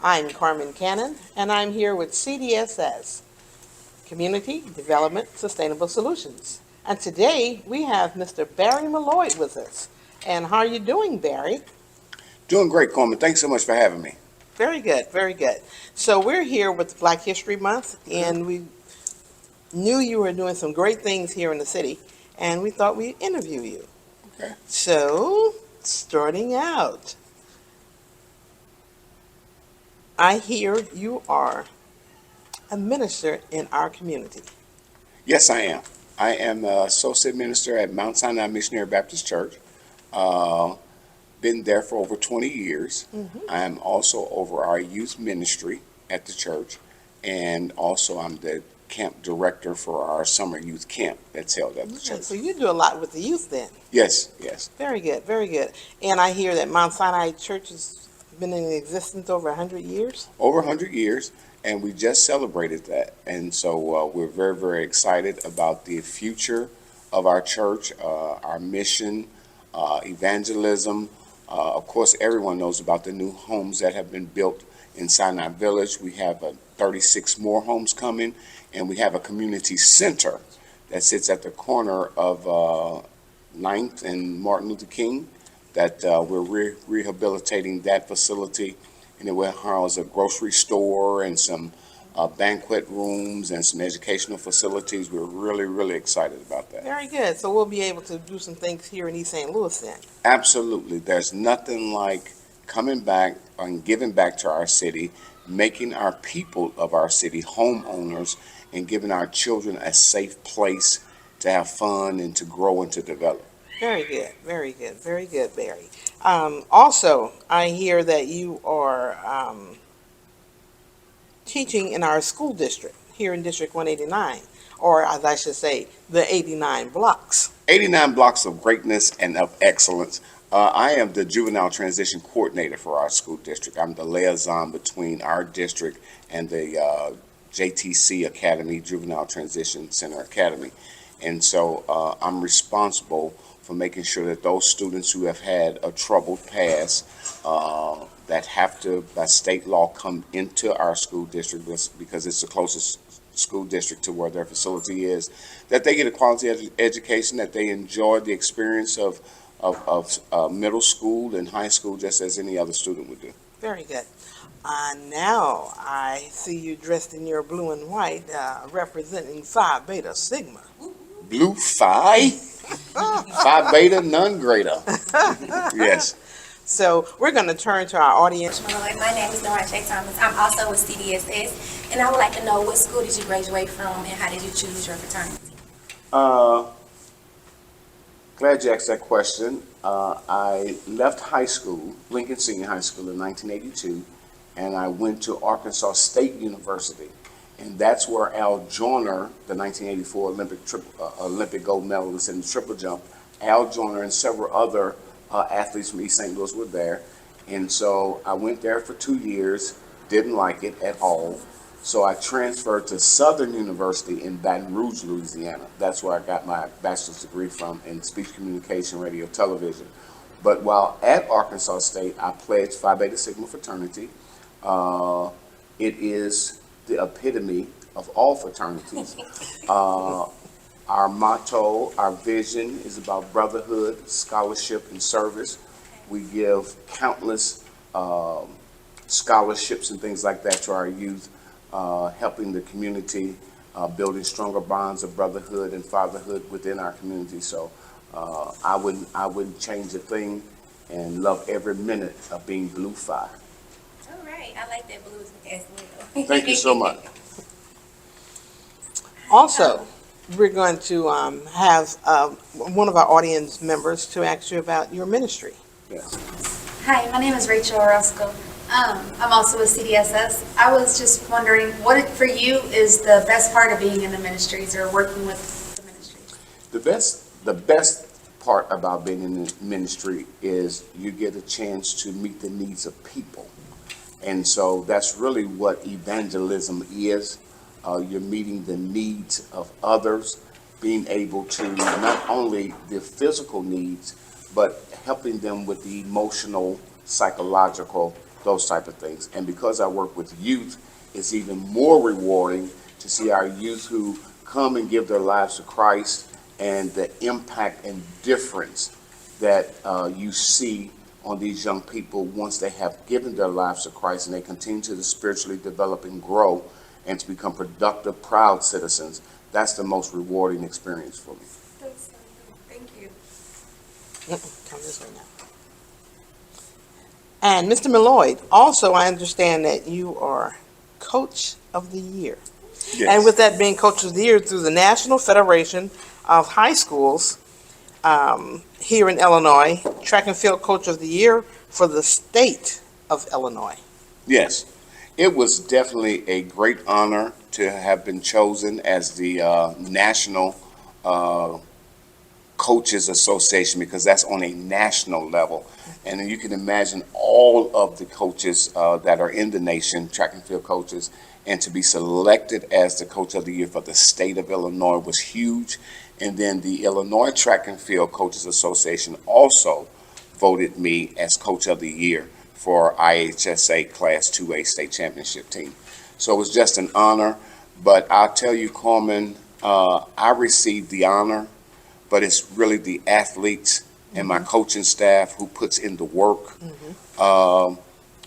I'm Carmen Cannon, and I'm here with CDSS, Community Development Sustainable Solutions. And today we have Mr. Barry Malloy with us. And how are you doing, Barry? Doing great, Coleman. Thanks so much for having me. Very good, very good. So we're here with Black History Month, and we knew you were doing some great things here in the city, and we thought we'd interview you. Okay. So, starting out, I hear you are a minister in our community. Yes, I am. I am associate minister at Mount Sinai Missionary Baptist Church. Uh, been there for over 20 years. Mhm. I am also over our youth ministry at the church, and also I'm the camp director for our summer youth camp that's held at the Okay, church. so you do a lot with the youth then. Yes, yes. Very good, very good. And I hear that Mount Sinai Church has been in existence over 100 years. Over 100 years, and we just celebrated that. And so we're very, very excited about the future of our church, our mission, evangelism. Of course, everyone knows about the new homes that have been built in Sinai Village. We have 36 more homes coming, and we have a community center that sits at the corner of 9th and Martin Luther King that we're rehabilitating that facility, and it will house a grocery store and some banquet rooms and some educational facilities. We're really, really excited about that. Very good. So we'll be able to do some things here in East St. Louis then. Absolutely. There's nothing like coming back and giving back to our city, making our people of our city homeowners, and giving our children a safe place to have fun and to grow and to develop. Very good, very good, very good, Barry. Also, I hear that you are teaching in our school district here in District 189, or as I should say, the 89 blocks. 89 blocks of greatness and of excellence. I am the juvenile transition coordinator for our school district. I'm the liaison between our district and the JTC Academy, Juvenile Transition Center Academy. And so I'm responsible for making sure that those students who have had a troubled past that have to, by state law, come into our school district because it's the closest school district to where their facility is, that they get a quality education, that they enjoy the experience of middle school and high school just as any other student would do. Very good. Now I see you dressed in your blue and white, representing Phi Beta Sigma. Blue Phi? Phi Beta, none greater. Yes. So we're going to turn to our audience. My name is Nora J. Thomas. I'm also with CDSS, and I would like to know what school did you graduate from and how did you choose your fraternity? Glad you asked that question. I left high school, Lincoln Senior High School, in 1982, and I went to Arkansas State University. And that's where Al Joyner, the 1984 Olympic gold medalist in the triple jump, Al Joyner and several other athletes from East St. Louis were there. And so I went there for 2 years, didn't like it at all. So I transferred to Southern University in Baton Rouge, Louisiana. That's where I got my bachelor's degree from in speech communication, radio, television. But while at Arkansas State, I pledged Phi Beta Sigma fraternity. It is the epitome of all fraternities. Our motto, our vision is about brotherhood, scholarship, and service. We give countless scholarships and things like that to our youth, helping the community, building stronger bonds of brotherhood and fatherhood within our community. So I wouldn't change a thing, and love every minute of being Blue Phi. All right, I like that blue as well. Thank you so much. Also, we're going to have one of our audience members to ask you about your ministry. Yes. Hi, my name is Rachel Orozco. I'm also with CDSS. I was just wondering, what for you is the best part of being in the ministries or working with the ministries? The best part about being in the ministry is you get a chance to meet the needs of people. And so that's really what evangelism is. You're meeting the needs of others, being able to not only the physical needs, but helping them with the emotional, psychological, those type of things. And because I work with youth, it's even more rewarding to see our youth who come and give their lives to Christ and the impact and difference that you see on these young people once they have given their lives to Christ and they continue to spiritually develop and grow and to become productive, proud citizens. That's the most rewarding experience for me. That's so good. Thank you. Come this way now. And Mr. Malloy, also I understand that you are Coach of the Year. Yes. And with that being Coach of the Year through the National Federation of High Schools here in Illinois, Track and Field Coach of the Year for the state of Illinois. Yes, it was definitely a great honor to have been chosen as the National Coaches Association, because that's on a national level. And you can imagine all of the coaches that are in the nation, track and field coaches, and to be selected as the Coach of the Year for the state of Illinois was huge. And then the Illinois Track and Field Coaches Association also voted me as Coach of the Year for IHSA Class 2A State Championship team. So it was just an honor. But I'll tell you, Carmen, I received the honor, but it's really the athletes and my coaching staff who puts in the work.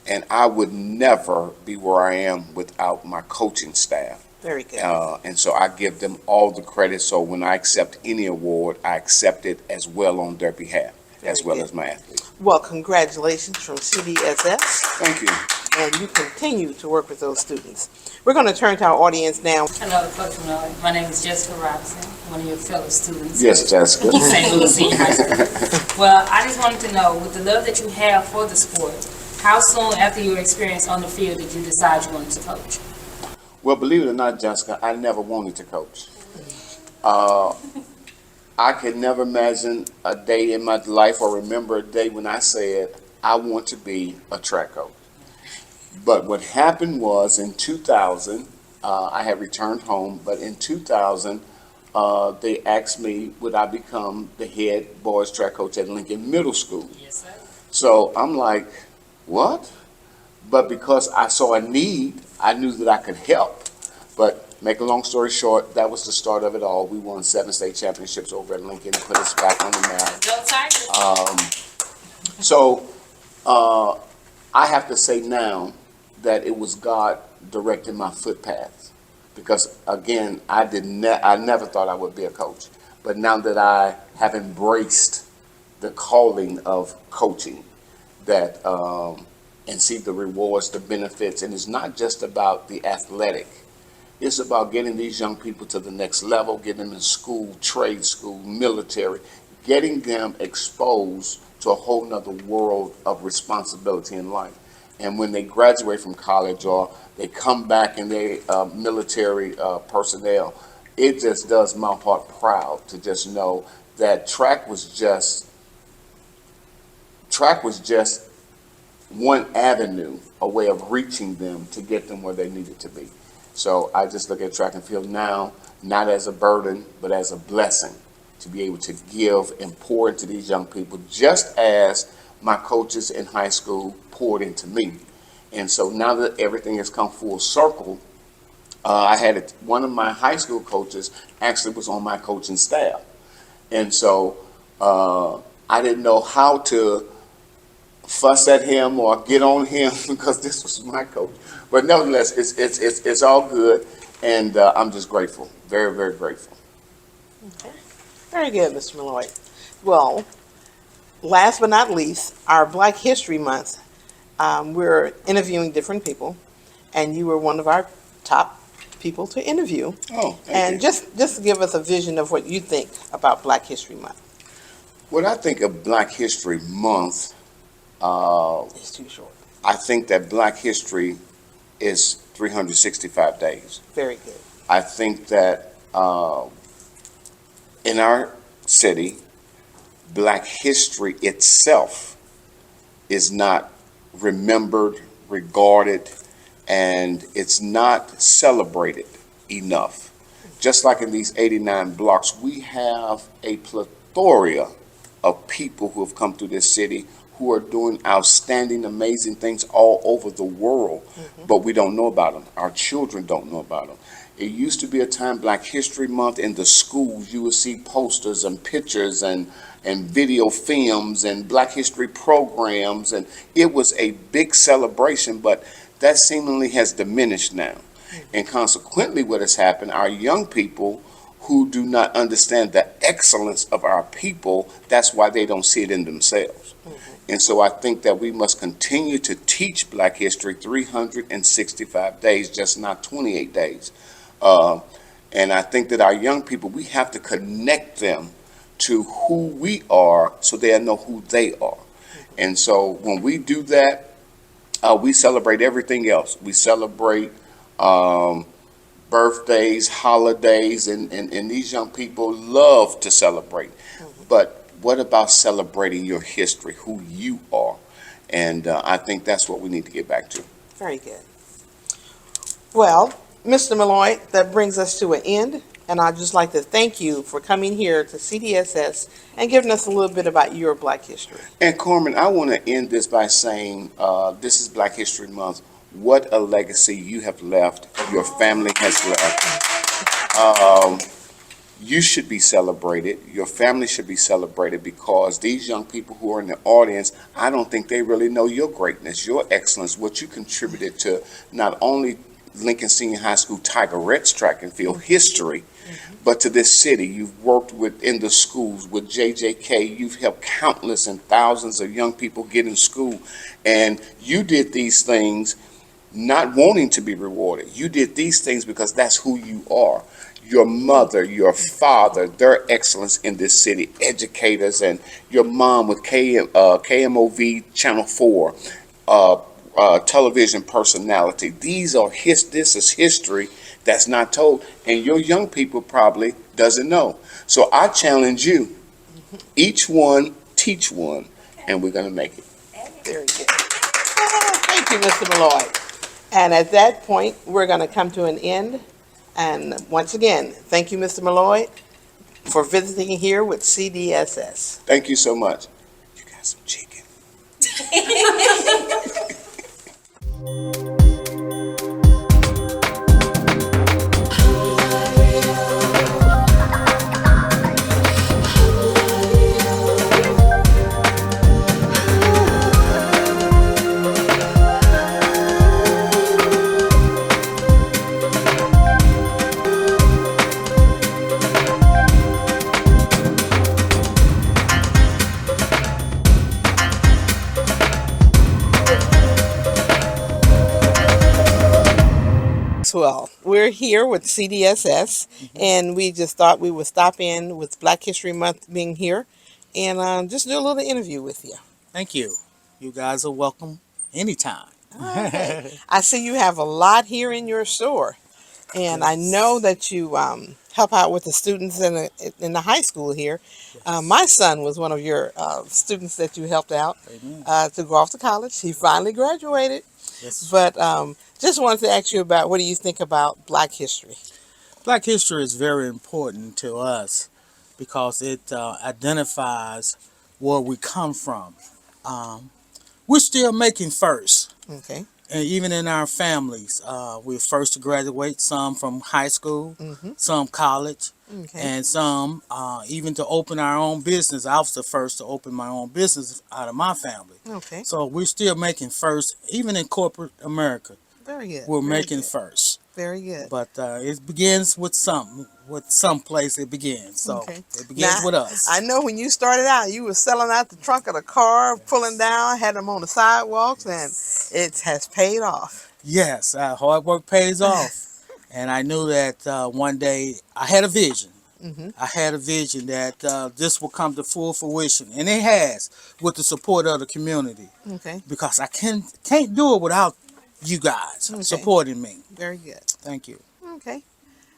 And I would never be where I am without my coaching staff. Very good. And so I give them all the credit. So when I accept any award, I accept it as well on their behalf, as well as my athletes. Well, congratulations from CDSS. Thank you. And you continue to work with those students. We're going to turn to our audience now. Hello, Coach Malloy. My name is Jessica Robinson, one of your fellow students. Yes, Jessica. St. Louis Senior High School. Well, I just wanted to know, with the love that you have for the sport, how soon after your experience on the field did you decide you wanted to coach? Well, believe it or not, Jessica, I never wanted to coach. I could never imagine a day in my life or remember a day when I said, I want to be a track coach. But what happened was in 2000, I had returned home, but in 2000, they asked me, would I become the head boys track coach at Lincoln Middle School? Yes, sir. So I'm like, what? But because I saw a need, I knew that I could help. But make a long story short, that was the start of it all. We won 7 state championships over at Lincoln, put us back on the map. Go Tigers. So I have to say now that it was God directing my footpaths. Because again, I never thought I would be a coach. But now that I have embraced the calling of coaching, that and see the rewards, the benefits, and it's not just about the athletic. It's about getting these young people to the next level, getting them in school, trade school, military, getting them exposed to a whole nother world of responsibility in life. And when they graduate from college or they come back and they military personnel, it just does my heart proud to just know that track was just one avenue, a way of reaching them to get them where they needed to be. So I just look at track and field now, not as a burden, but as a blessing to be able to give and pour into these young people, just as my coaches in high school poured into me. And so now that everything has come full circle, I had one of my high school coaches actually was on my coaching staff. And so I didn't know how to fuss at him or get on him because this was my coach. But nevertheless, it's all good, and I'm just grateful, very, very grateful. Okay. Very good, Mr. Malloy. Well, last but not least, our Black History Month, we're interviewing different people, and you were one of our top people to interview. Oh, thank and you. just give us a vision of what you think about Black History Month. What I think of Black History Month, It's too short. I think that Black history is 365 days. Very good. I think that in our city, Black history itself is not remembered, regarded, and it's not celebrated enough. Just like in these 89 blocks, we have a plethora of people who have come through this city who are doing outstanding, amazing things all over the world, but we don't know about them. Our children don't know about them. It used to be a time, Black History Month, in the schools, you would see posters and pictures and video films and Black History programs, and it was a big celebration, but that seemingly has diminished now. And consequently, what has happened, our young people who do not understand the excellence of our people, that's why they don't see it in themselves. And so I think that we must continue to teach Black history 365 days, just not 28 days. And I think that our young people, we have to connect them to who we are so they know who they are. And so when we do that, we celebrate everything else. We celebrate birthdays, holidays, and these young people love to celebrate. But what about celebrating your history, who you are? And I think that's what we need to get back to. Very good. Well, Mr. Malloy, that brings us to an end, and I'd just like to thank you for coming here to CDSS and giving us a little bit about your Black history. And Carmen, I want to end this by saying this is Black History Month. What a legacy you have left, your family has left. You should be celebrated. Your family should be celebrated because these young people who are in the audience, I don't think they really know your greatness, your excellence, what you contributed to not only Lincoln Senior High School Tigerettes track and field history, but to this city. You've worked in the schools with JJK. You've helped countless and thousands of young people get in school. And you did these things not wanting to be rewarded. You did these things because that's who you are. Your mother, your father, their excellence in this city, educators, and your mom with KMOV Channel 4, television personality. This is history that's not told, and your young people probably doesn't know. So I challenge you, each one, teach one, and we're going to make it. Very good. Thank you, Mr. Malloy. And at that point, we're going to come to an end. And once again, thank you, Mr. Malloy, for visiting here with CDSS. Thank you so much. You got some chicken. Well, we're here with CDSS, and we just thought we would stop in with Black History Month being here and just do a little interview with you. Thank you. You guys are welcome anytime. Okay. I see you have a lot here in your store, and I know that you help out with the students in the high school here. My son was one of your students that you helped out to go off to college. He finally graduated. Yes. But just wanted to ask you about, what do you think about Black history? Black history is very important to us because it identifies where we come from. We're still making first. Okay. And even in our families, we're first to graduate, some from high school, some college, Okay. and some even to open our own business. I was the first to open my own business out of my family. Okay. So we're still making first, even in corporate America. Very good. We're Very making good. first. Very good. But it begins with some place it begins. So Okay. it begins Now, with us. I know when you started out, you were selling out the trunk of the car, pulling down, had them on the sidewalks, and it has paid off. Yes, hard work pays off. And I knew that one day I had a vision. I had a vision that this will come to full fruition. And it has, with the support of the community. Okay. Because I can't do it without you guys supporting me. Very good. Thank you. Okay.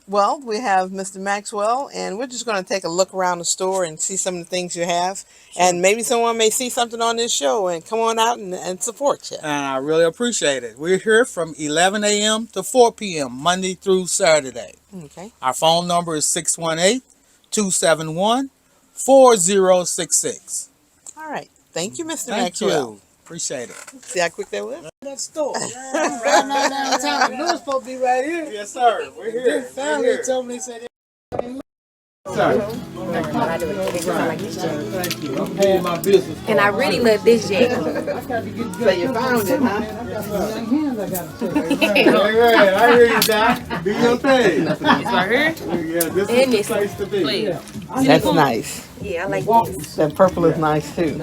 Well, we have Mr. Maxwell, and we're just going to take a look around the store and see some of the things you have. And maybe someone may see something on this show and come on out and support you. And I really appreciate it. We're here from 11 a.m. to 4 p.m. Monday through Saturday. Okay. Our phone number is 618-271-4649. 4066. All right. Thank you, Mr. Thank Maxwell. you. Appreciate it. See how quick that was? That store. Right now downtown. The Lewis supposed to be right here. Yes, sir. We're here. This family told me they said sorry. Thank you. I'm paying my business. And I really love this jacket. So you found it, huh? Amen. I hear you, Doc. Do your thing. It's right here. Yeah, this And is this the place to be. Please. That's nice. Yeah, I like this. That purple is nice too.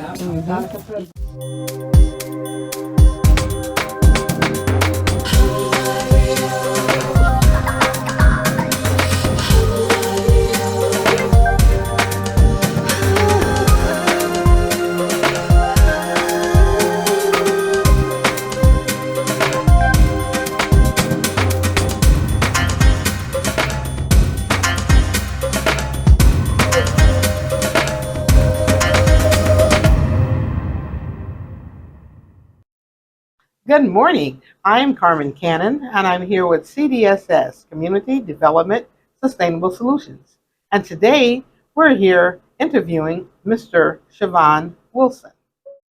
Good morning. I'm Carmen Cannon, and I'm here with CDSS, Community Development Sustainable Solutions. And today, we're here interviewing Mr. Siobhan Wilson.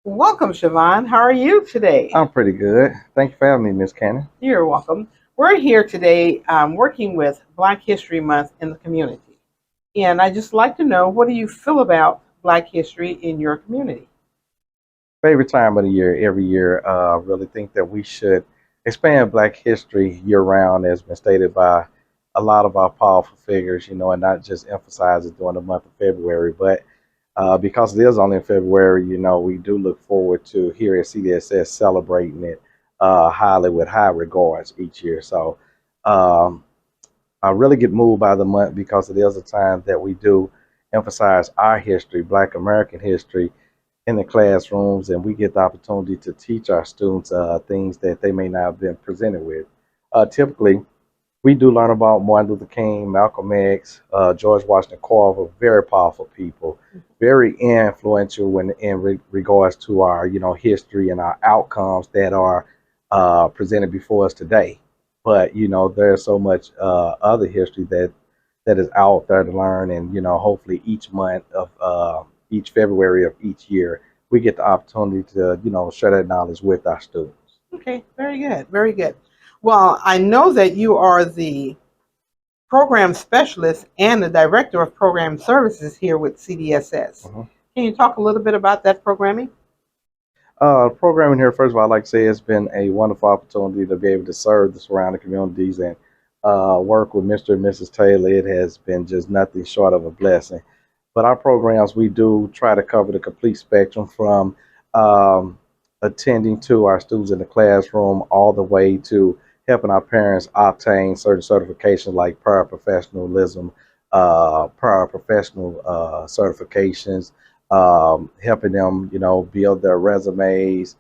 Welcome, Siobhan. How are you today? I'm pretty good. Thank you for having me, Miss Cannon. You're welcome. We're here today working with Black History Month in the community. And I'd just like to know, what do you feel about Black history in your community? Favorite time of the year, every year. Really think that we should expand Black history year round, as been stated by a lot of our powerful figures, and not just emphasize it during the month of February, but because it is only in February, we do look forward to here at CDSS celebrating it highly with high regards each year. So I really get moved by the month because it is a time that we do emphasize our history, Black American history, in the classrooms, and we get the opportunity to teach our students things that they may not have been presented with. Typically, we do learn about Martin Luther King, Malcolm X, George Washington Carver, very powerful people, very influential in regards to our history and our outcomes that are presented before us today. But there's so much other history that is out there to learn, and hopefully each month of each February of each year, we get the opportunity to, share that knowledge with our students. Okay, very good, very good. Well, I know that you are the program specialist and the director of program services here with CDSS. Can you talk a little bit about that programming? Programming here, first of all, I'd like to say it's been a wonderful opportunity to be able to serve the surrounding communities and work with Mr. and Mrs. Taylor. It has been just nothing short of a blessing. But our programs, we do try to cover the complete spectrum from attending to our students in the classroom all the way to helping our parents obtain certain certifications like paraprofessionalism, paraprofessional certifications, helping them, build their resumes,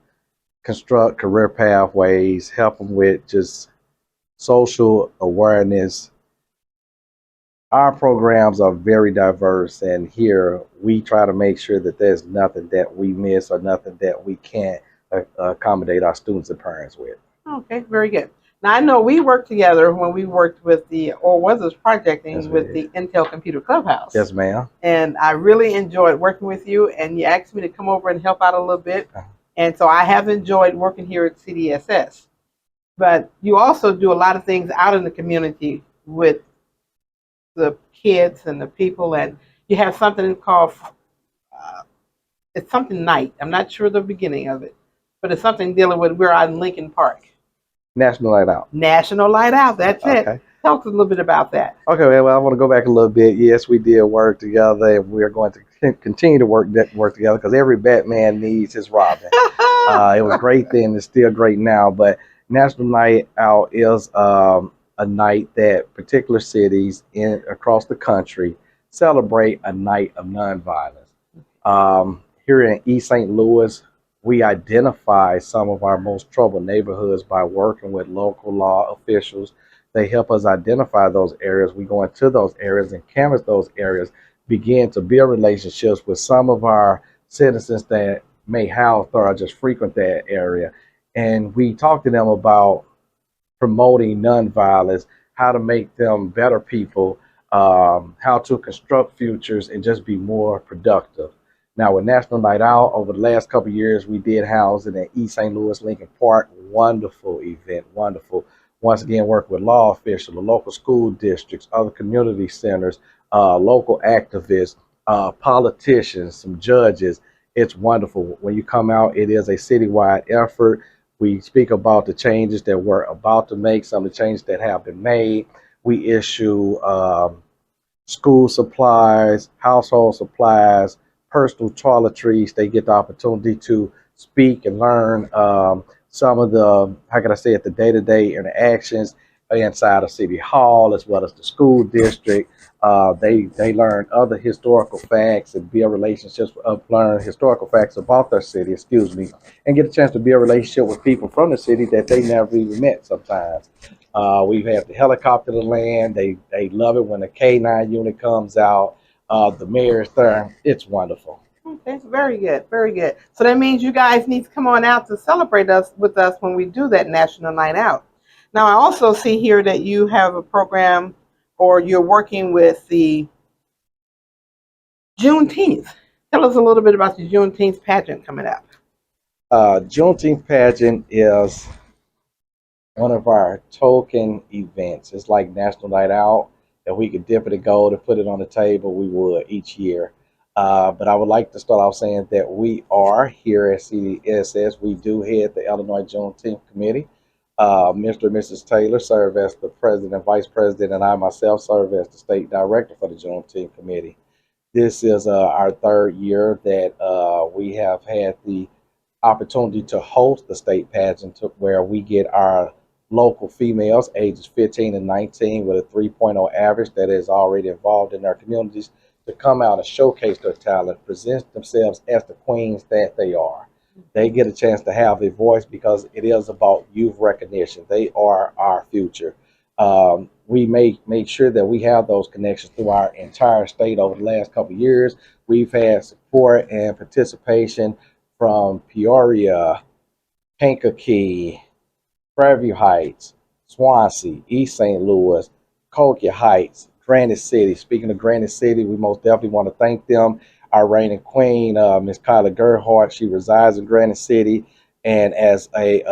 construct career pathways, help them with just social awareness. Our programs are very diverse, and here we try to make sure that there's nothing that we miss or nothing that we can't accommodate our students and parents with. Okay, very good. Now, I know we worked together when we worked with was projecting Yes, with the Intel Computer Clubhouse. Yes, ma'am. And I really enjoyed working with you, and you asked me to come over and help out a little bit. And so I have enjoyed working here at CDSS. But you also do a lot of things out in the community with the kids and the people, and you have something called it's something night. I'm not sure the beginning of it, but it's something dealing with, we're out in Lincoln Park. National Light Out. National Light Out, that's Okay. it. Tell us a little bit about that. Okay, well, I want to go back a little bit. Yes, we did work together, and we're going to continue to work together because every Batman needs his Robin. It was great then, it's still great now, but National Night Out is a night that particular cities across the country celebrate a night of nonviolence. Here in East St. Louis, we identify some of our most troubled neighborhoods by working with local law officials. They help us identify those areas. We go into those areas and canvass those areas, begin to build relationships with some of our citizens that may house or just frequent that area. And we talk to them about promoting nonviolence, how to make them better people, how to construct futures and just be more productive. Now, with National Night Out, over the last couple of years, we did house it at East St. Louis, Lincoln Park. Wonderful event, wonderful. Once again, work with law officials, the local school districts, other community centers, local activists, politicians, some judges. It's wonderful. When you come out, it is a citywide effort. We speak about the changes that we're about to make, some of the changes that have been made. We issue school supplies, household supplies, personal toiletries. They get the opportunity to speak and learn some of the, how can I say it, the day-to-day interactions inside of City Hall as well as the school district. They learn other historical facts and build relationships, learn historical facts about their city, excuse me, and get a chance to build a relationship with people from the city that they never even met sometimes. We've had the helicopter to land. They love it when the K9 unit comes out. The mayor's there. It's wonderful. Okay, very good, very good. So that means you guys need to come on out to celebrate us with us when we do that National Night Out. Now, I also see here that you have a program, or you're working with the Juneteenth. Tell us a little bit about the Juneteenth pageant coming up. Juneteenth pageant is one of our token events. It's like National Night Out. If we could dip it in gold and put it on the table, we would each year. But I would like to start off saying that we are here at CDSS. We do head the Illinois Juneteenth Committee. Mr. and Mrs. Taylor serve as the president and vice president, and I myself serve as the state director for the Juneteenth Committee. This is our third year that we have had the opportunity to host the state pageant where we get our local females ages 15 and 19 with a 3.0 average that is already involved in their communities to come out and showcase their talent, present themselves as the queens that they are. They get a chance to have a voice because it is about youth recognition. They are our future. We make sure that we have those connections through our entire state over the last couple of years. We've had support and participation from Peoria, Kankakee, Fairview Heights, Swansea, East St. Louis, Colquitt Heights, Granite City. Speaking of Granite City, we most definitely want to thank them. Our reigning queen, Miss Kyla Gerhardt, she resides in Granite City, and as a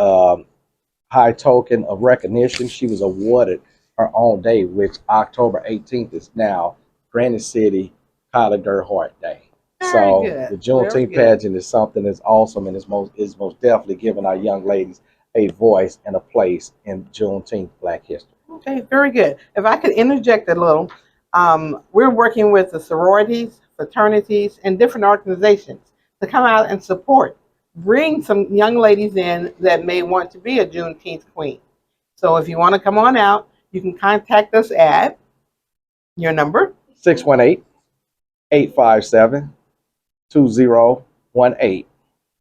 high token of recognition, she was awarded her own day, which October 18th is now Granite City Kyla Gerhardt Day. Very So good, the very Juneteenth good. pageant is something that's awesome and is most definitely giving our young ladies a voice and a place in Juneteenth Black history. Okay, very good. If I could interject a little, we're working with the sororities, fraternities, and different organizations to come out and support. Bring some young ladies in that may want to be a Juneteenth queen. So if you want to come on out, you can contact us at your number. 618 857 2018.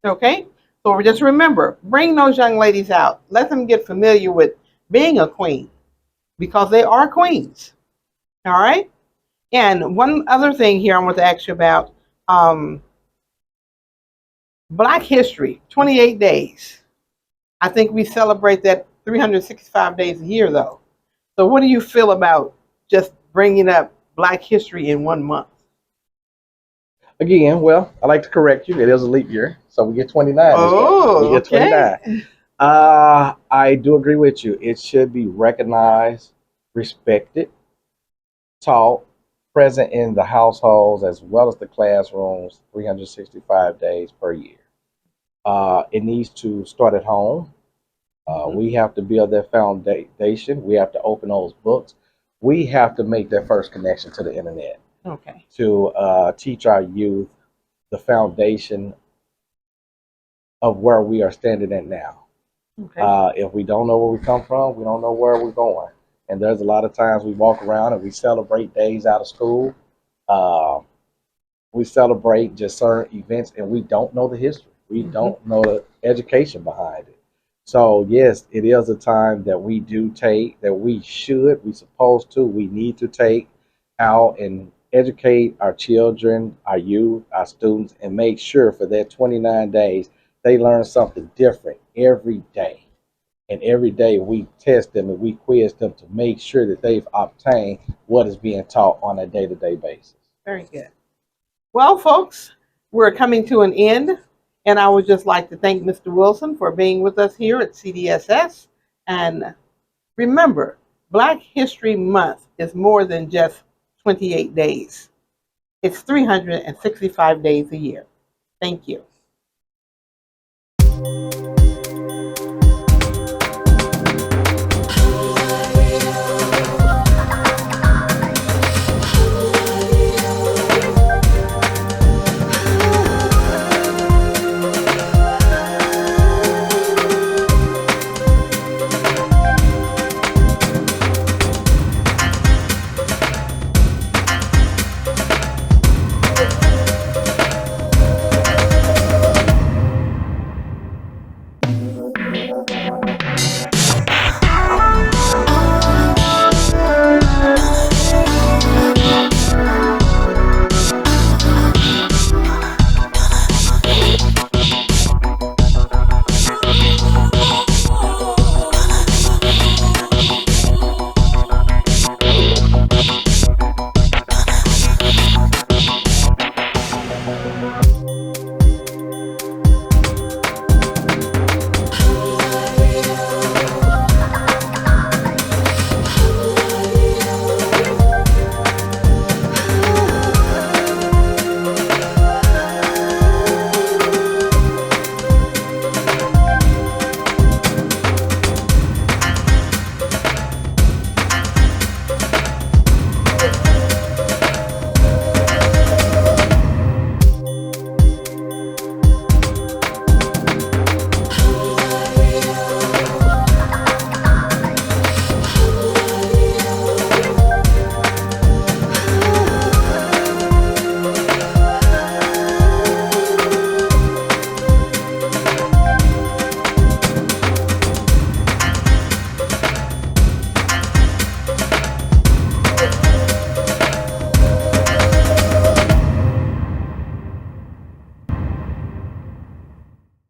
Okay? So just remember, bring those young ladies out. Let them get familiar with being a queen because they are queens. All right? And one other thing here I want to ask you about Black History, 28 days. I think we celebrate that 365 days a year, though. So, what do you feel about just bringing up Black History in 1 month? Again, well, I like to correct you. It is a leap year, so we get 29 this day. We Oh, get okay. 29. I do agree with you. It should be recognized, respected, taught, present in the households as well as the classrooms 365 days per year. It needs to start at home. We have to build that foundation. We have to open those books. We have to make that first connection to the internet Okay. to teach our youth the foundation of where we are standing at now. Okay. If we don't know where we come from, we don't know where we're going. And there's a lot of times we walk around and we celebrate days out of school. Uh, we celebrate just certain events and we don't know the history. We don't know the education behind it. So yes, it is a time that we do take, that we should, we supposed to, we need to take out and educate our children, our youth, our students, and make sure for that 29 days they learn something different every day. And every day we test them and we quiz them to make sure that they've obtained what is being taught on a day-to-day basis. Very good. Well, folks, we're coming to an end, and I would just like to thank Mr. Wilson for being with us here at CDSS. And remember, Black History Month is more than just 28 days. It's 365 days a year. Thank you.